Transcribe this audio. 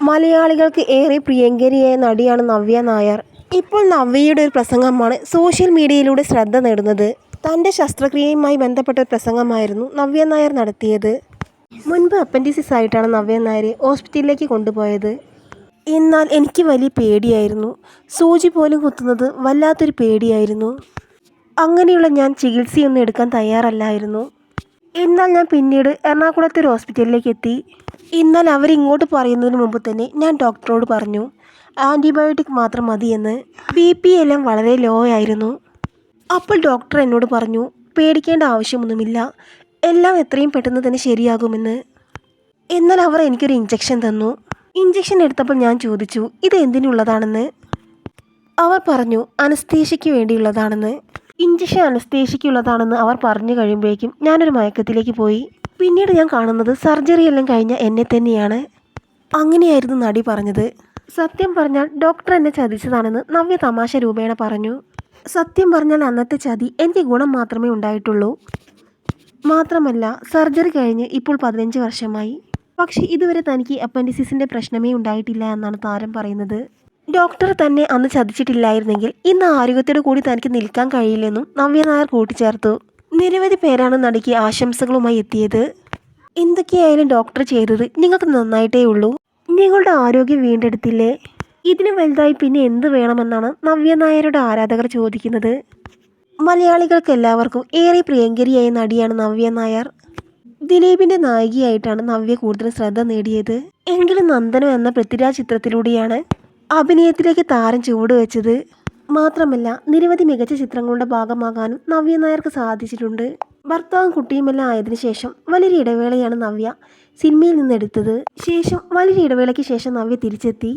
മലയാളികൾക്ക് ഏറെ പ്രിയങ്കരിയായ നടിയാണ് നവ്യ നായർ. ഇപ്പോൾ നവ്യയുടെ ഒരു പ്രസംഗമാണ് സോഷ്യൽ മീഡിയയിലൂടെ ശ്രദ്ധ നേടുന്നത്. തൻ്റെ ശസ്ത്രക്രിയയുമായി ബന്ധപ്പെട്ട ഒരു പ്രസംഗമായിരുന്നു നവ്യ നായർ നടത്തിയത്. മുൻപ് അപ്പൻഡിസിസ് ആയിട്ടാണ് നവ്യ നായരെ ഹോസ്പിറ്റലിലേക്ക് കൊണ്ടുപോയത്. എന്നാൽ എനിക്ക് വലിയ പേടിയായിരുന്നു. സൂചി പോലും കുത്തുന്നത് വല്ലാത്തൊരു പേടിയായിരുന്നു. അങ്ങനെയുള്ള ഞാൻ ചികിത്സയൊന്നും എടുക്കാൻ തയ്യാറല്ലായിരുന്നു. എന്നാൽ ഞാൻ പിന്നീട് എറണാകുളത്തെ ഒരു ഹോസ്പിറ്റലിലേക്ക് എത്തി. എന്നാൽ അവരിങ്ങോട്ട് പറയുന്നതിന് മുമ്പ് തന്നെ ഞാൻ ഡോക്ടറോട് പറഞ്ഞു ആൻറ്റിബയോട്ടിക് മാത്രം മതിയെന്ന്. BP എല്ലാം വളരെ ലോ ആയിരുന്നു. അപ്പോൾ ഡോക്ടർ എന്നോട് പറഞ്ഞു പേടിക്കേണ്ട ആവശ്യമൊന്നുമില്ല, എല്ലാം എത്രയും പെട്ടെന്ന് തന്നെ ശരിയാകുമെന്ന്. എന്നാൽ അവർ എനിക്കൊരു ഇഞ്ചക്ഷൻ തന്നു. ഇഞ്ചക്ഷൻ എടുത്തപ്പോൾ ഞാൻ ചോദിച്ചു ഇത് എന്തിനുള്ളതാണെന്ന്. അവർ പറഞ്ഞു അനസ്തേഷ്യയ്ക്ക് വേണ്ടിയുള്ളതാണെന്ന്. ഇഞ്ചക്ഷൻ അനസ്തേഷ്യയ്ക്കുള്ളതാണെന്ന് അവർ പറഞ്ഞു കഴിയുമ്പോഴേക്കും ഞാനൊരു മയക്കത്തിലേക്ക് പോയി. പിന്നീട് ഞാൻ കാണുന്നത് സർജറി എല്ലാം കഴിഞ്ഞ എന്നെ തന്നെയാണ്. അങ്ങനെയായിരുന്നു നടി പറഞ്ഞത്. സത്യം പറഞ്ഞാൽ ഡോക്ടർ എന്നെ ചതിച്ചതാണെന്ന് നവ്യ തമാശ രൂപേണ പറഞ്ഞു. സത്യം പറഞ്ഞാൽ അന്നത്തെ ചതി എനിക്ക് ഗുണം മാത്രമേ ഉണ്ടായിട്ടുള്ളൂ. മാത്രമല്ല സർജറി കഴിഞ്ഞ് ഇപ്പോൾ 15 വർഷമായി. പക്ഷേ ഇതുവരെ തനിക്ക് അപ്പൻഡിസിസിൻ്റെ പ്രശ്നമേ ഉണ്ടായിട്ടില്ല എന്നാണ് താരം പറയുന്നത്. ഡോക്ടർ തന്നെ അന്ന് ചതിച്ചിട്ടില്ലായിരുന്നെങ്കിൽ ഇന്ന് ആരോഗ്യത്തോടു കൂടി തനിക്ക് നിൽക്കാൻ കഴിയില്ലെന്നും നവ്യ നായർ കൂട്ടിച്ചേർത്തു. നിരവധി പേരാണ് നടിക്ക് ആശംസകളുമായി എത്തിയത്. എന്തൊക്കെയായാലും ഡോക്ടർ ചെയ്തത് നിങ്ങൾക്ക് നന്നായിട്ടേ ഉള്ളൂ. നിങ്ങളുടെ ആരോഗ്യം വീണ്ടെടുത്തില്ലേ? ഇതിന് വലുതായി പിന്നെ എന്ത് വേണമെന്നാണ് നവ്യ നായരുടെ ആരാധകർ ചോദിക്കുന്നത്. മലയാളികൾക്ക് എല്ലാവർക്കും ഏറെ പ്രിയങ്കരിയായ നടിയാണ് നവ്യ നായർ. ദിലീപിൻ്റെ നായികയായിട്ടാണ് നവ്യ കൂടുതൽ ശ്രദ്ധ നേടിയത്. എങ്കിലും നന്ദനം എന്ന പൃഥ്വിരാജ് ചിത്രത്തിലൂടെയാണ് അഭിനയത്തിലേക്ക് താരം ചുവടുവെച്ചത്. മാത്രമല്ല നിരവധി മികച്ച ചിത്രങ്ങളുടെ ഭാഗമാകാനും നവ്യ നായർക്ക് സാധിച്ചിട്ടുണ്ട്. ഭർത്താവും കുട്ടിയുമെല്ലാം ആയതിനു ശേഷം വലിയൊരു ഇടവേളയാണ് നവ്യ സിനിമയിൽ നിന്നെടുത്തത്. വലിയൊരു ഇടവേളയ്ക്ക് ശേഷം നവ്യ തിരിച്ചെത്തി.